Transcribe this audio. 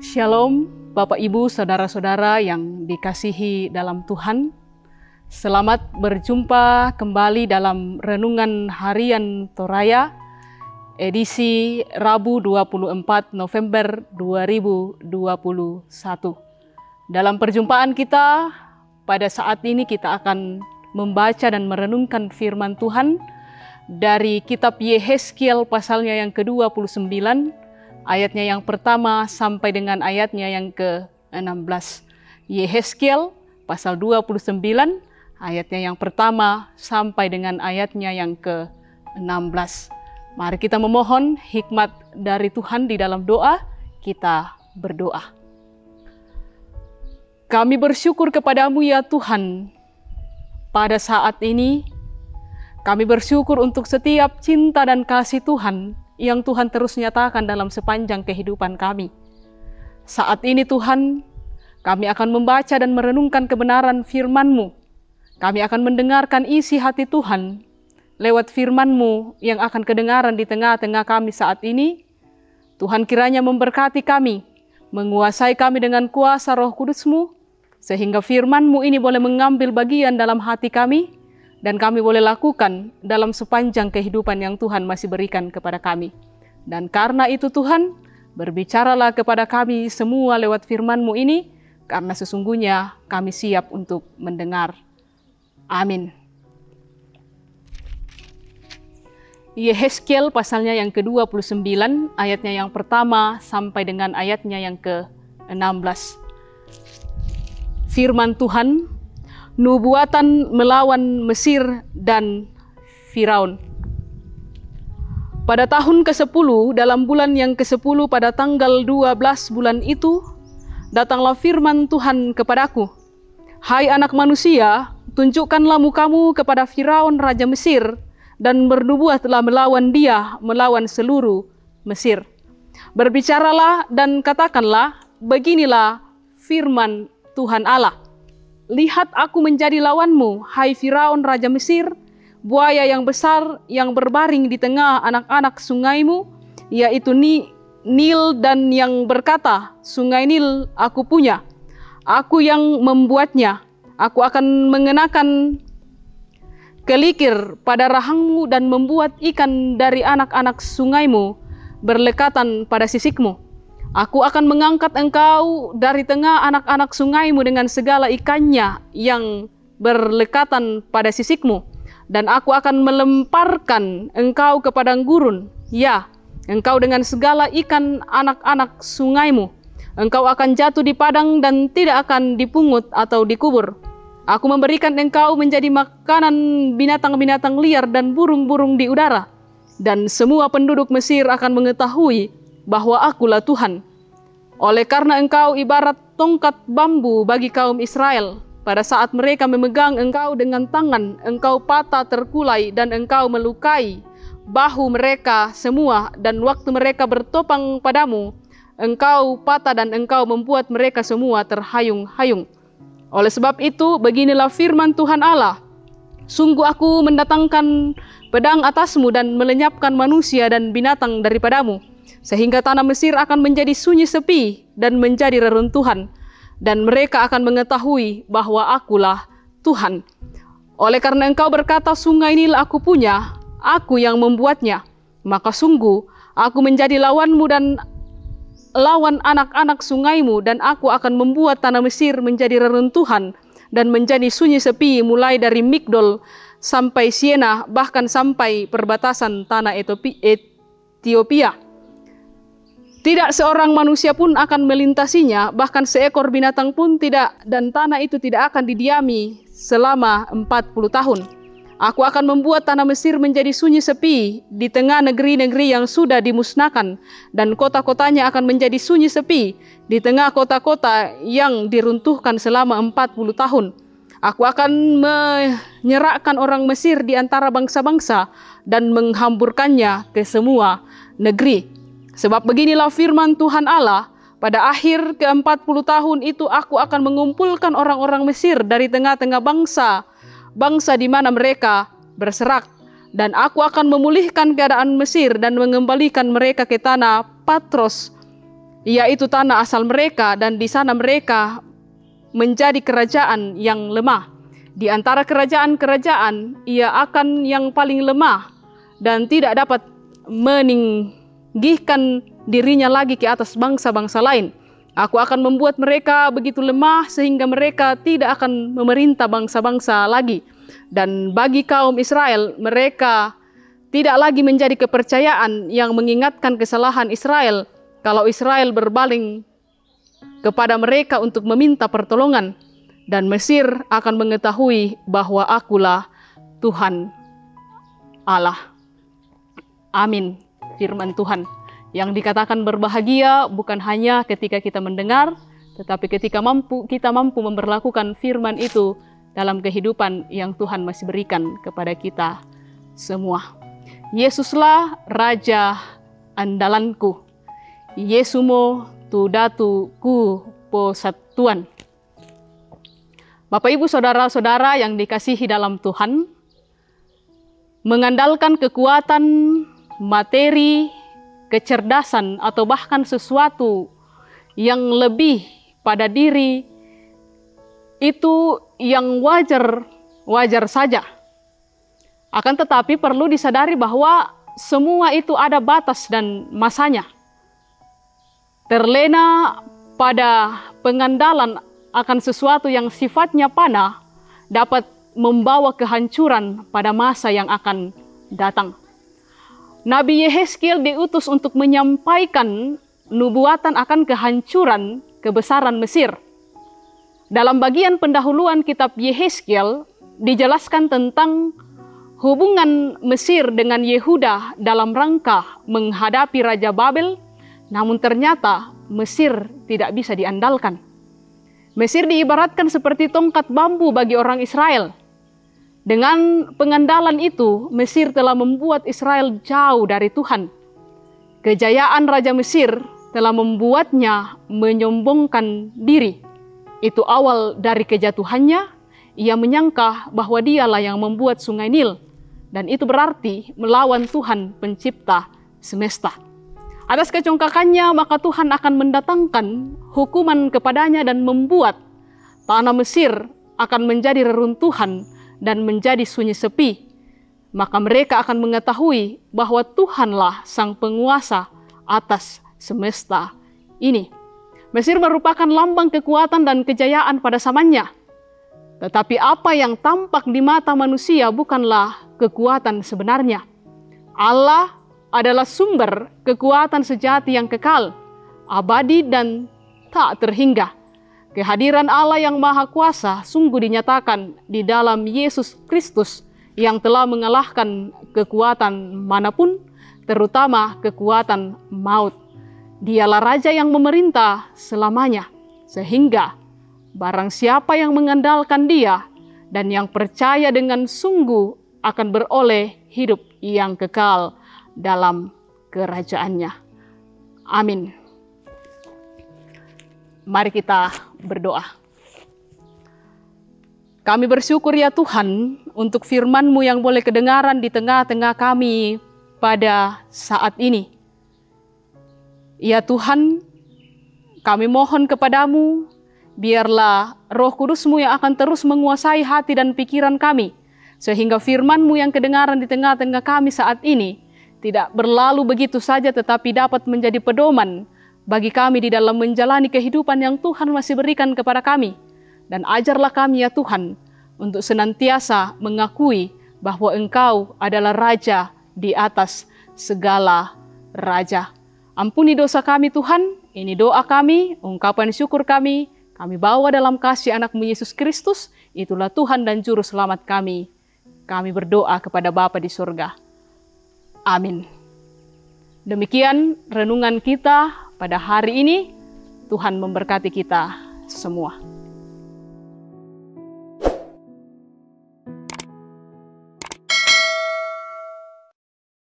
Shalom, Bapak Ibu, Saudara-saudara yang dikasihi dalam Tuhan. Selamat berjumpa kembali dalam Renungan Harian Toraya, edisi Rabu 24 November 2021. Dalam perjumpaan kita, pada saat ini kita akan membaca dan merenungkan firman Tuhan dari kitab Yehezkiel pasalnya yang ke-29, ayatnya yang pertama sampai dengan ayatnya yang ke-16. Yehezkiel pasal 29, ayatnya yang pertama sampai dengan ayatnya yang ke-16. Mari kita memohon hikmat dari Tuhan di dalam doa. Kita berdoa. Kami bersyukur kepadamu ya Tuhan. Pada saat ini, kami bersyukur untuk setiap cinta dan kasih Tuhan yang Tuhan terus nyatakan dalam sepanjang kehidupan kami. Saat ini Tuhan, kami akan membaca dan merenungkan kebenaran firman-Mu. Kami akan mendengarkan isi hati Tuhan lewat firman-Mu yang akan kedengaran di tengah-tengah kami saat ini. Tuhan kiranya memberkati kami, menguasai kami dengan kuasa Roh Kudus-Mu, sehingga firman-Mu ini boleh mengambil bagian dalam hati kami, dan kami boleh lakukan dalam sepanjang kehidupan yang Tuhan masih berikan kepada kami. Dan karena itu Tuhan, berbicaralah kepada kami semua lewat firman-Mu ini, karena sesungguhnya kami siap untuk mendengar. Amin. Yehezkiel pasalnya yang ke-29, ayatnya yang pertama sampai dengan ayatnya yang ke-16. Firman Tuhan, nubuatan melawan Mesir dan Firaun. Pada tahun ke-10, dalam bulan yang ke-10 pada tanggal 12 bulan itu, datanglah firman Tuhan kepadaku. Hai anak manusia, tunjukkanlah mukamu kepada Firaun Raja Mesir, dan bernubuatlah melawan dia, melawan seluruh Mesir. Berbicaralah dan katakanlah, beginilah firman Tuhan Allah. Lihat aku menjadi lawanmu, hai Firaun Raja Mesir, buaya yang besar yang berbaring di tengah anak-anak sungaimu, yaitu Nil, dan yang berkata, sungai Nil aku punya, aku yang membuatnya, aku akan mengenakan kelikir pada rahangmu dan membuat ikan dari anak-anak sungaimu berlekatan pada sisikmu. Aku akan mengangkat engkau dari tengah anak-anak sungaimu dengan segala ikannya yang berlekatan pada sisikmu. Dan aku akan melemparkan engkau ke padang gurun. Ya, engkau dengan segala ikan anak-anak sungaimu. Engkau akan jatuh di padang dan tidak akan dipungut atau dikubur. Aku memberikan engkau menjadi makanan binatang-binatang liar dan burung-burung di udara. Dan semua penduduk Mesir akan mengetahui bahwa akulah Tuhan. Oleh karena engkau ibarat tongkat bambu bagi kaum Israel, pada saat mereka memegang engkau dengan tangan, engkau patah terkulai dan engkau melukai bahu mereka semua, dan waktu mereka bertopang padamu, engkau patah dan engkau membuat mereka semua terhayung-hayung. Oleh sebab itu, beginilah firman Tuhan Allah, sungguh aku mendatangkan pedang atasmu dan melenyapkan manusia dan binatang daripadamu, sehingga tanah Mesir akan menjadi sunyi sepi dan menjadi reruntuhan, dan mereka akan mengetahui bahwa akulah Tuhan. Oleh karena engkau berkata, sungai Nil aku punya, aku yang membuatnya, maka sungguh aku menjadi lawanmu dan lawan anak-anak sungaimu, dan aku akan membuat tanah Mesir menjadi reruntuhan dan menjadi sunyi sepi, mulai dari Migdol sampai Siena, bahkan sampai perbatasan tanah Ethiopia. Tidak seorang manusia pun akan melintasinya, bahkan seekor binatang pun tidak, dan tanah itu tidak akan didiami selama 40 tahun. Aku akan membuat tanah Mesir menjadi sunyi sepi di tengah negeri-negeri yang sudah dimusnahkan, dan kota-kotanya akan menjadi sunyi sepi di tengah kota-kota yang diruntuhkan selama 40 tahun. Aku akan menyerahkan orang Mesir di antara bangsa-bangsa dan menghamburkannya ke semua negeri. Sebab beginilah firman Tuhan Allah, pada akhir ke-40 tahun itu aku akan mengumpulkan orang-orang Mesir dari tengah-tengah bangsa di mana mereka berserak, dan aku akan memulihkan keadaan Mesir dan mengembalikan mereka ke tanah Patros yaitu tanah asal mereka, dan di sana mereka menjadi kerajaan yang lemah. Di antara kerajaan-kerajaan, ia akan yang paling lemah dan tidak dapat meninggikan dirinya lagi ke atas bangsa-bangsa lain. Aku akan membuat mereka begitu lemah sehingga mereka tidak akan memerintah bangsa-bangsa lagi. Dan bagi kaum Israel, mereka tidak lagi menjadi kepercayaan yang mengingatkan kesalahan Israel kalau Israel berpaling kepada mereka untuk meminta pertolongan. Dan Mesir akan mengetahui bahwa akulah Tuhan Allah. Amin. Firman Tuhan yang dikatakan berbahagia bukan hanya ketika kita mendengar, tetapi ketika kita mampu memperlakukan firman itu dalam kehidupan yang Tuhan masih berikan kepada kita semua. Yesuslah Raja andalanku. Yesumo tudatu ku posatuan. Bapak Ibu Saudara-saudara yang dikasihi dalam Tuhan, mengandalkan kekuatan materi, kecerdasan, atau bahkan sesuatu yang lebih pada diri, itu yang wajar saja. Akan tetapi perlu disadari bahwa semua itu ada batas dan masanya. Terlena pada pengandalan akan sesuatu yang sifatnya panah dapat membawa kehancuran pada masa yang akan datang. Nabi Yehezkiel diutus untuk menyampaikan nubuatan akan kehancuran kebesaran Mesir. Dalam bagian pendahuluan kitab Yehezkiel dijelaskan tentang hubungan Mesir dengan Yehuda dalam rangka menghadapi Raja Babel, namun ternyata Mesir tidak bisa diandalkan. Mesir diibaratkan seperti tongkat bambu bagi orang Israel. Dengan pengandalan itu, Mesir telah membuat Israel jauh dari Tuhan. Kejayaan Raja Mesir telah membuatnya menyombongkan diri. Itu awal dari kejatuhannya. Ia menyangka bahwa dialah yang membuat sungai Nil. Dan itu berarti melawan Tuhan pencipta semesta. Atas kecongkakannya, maka Tuhan akan mendatangkan hukuman kepadanya dan membuat tanah Mesir akan menjadi reruntuhan dan menjadi sunyi sepi. Maka mereka akan mengetahui bahwa Tuhanlah sang penguasa atas semesta ini. Mesir merupakan lambang kekuatan dan kejayaan pada zamannya. Tetapi apa yang tampak di mata manusia bukanlah kekuatan sebenarnya. Allah adalah sumber kekuatan sejati yang kekal, abadi dan tak terhingga. Kehadiran Allah yang Maha Kuasa sungguh dinyatakan di dalam Yesus Kristus yang telah mengalahkan kekuatan manapun, terutama kekuatan maut. Dialah Raja yang memerintah selamanya, sehingga barang siapa yang mengandalkan Dia dan yang percaya dengan sungguh akan beroleh hidup yang kekal dalam kerajaannya. Amin. Mari kita berdoa. Kami bersyukur ya Tuhan untuk firman-Mu yang boleh kedengaran di tengah-tengah kami pada saat ini. Ya Tuhan, kami mohon kepadamu, biarlah Roh Kudus-Mu yang akan terus menguasai hati dan pikiran kami, sehingga firman-Mu yang kedengaran di tengah-tengah kami saat ini tidak berlalu begitu saja, tetapi dapat menjadi pedoman bagi kami di dalam menjalani kehidupan yang Tuhan masih berikan kepada kami. Dan ajarlah kami ya Tuhan, untuk senantiasa mengakui bahwa Engkau adalah Raja di atas segala raja. Ampuni dosa kami Tuhan, ini doa kami, ungkapan syukur kami bawa dalam kasih anak-Mu Yesus Kristus, itulah Tuhan dan Juru Selamat kami. Kami berdoa kepada Bapa di surga. Amin. Demikian renungan kita pada hari ini. Tuhan memberkati kita semua.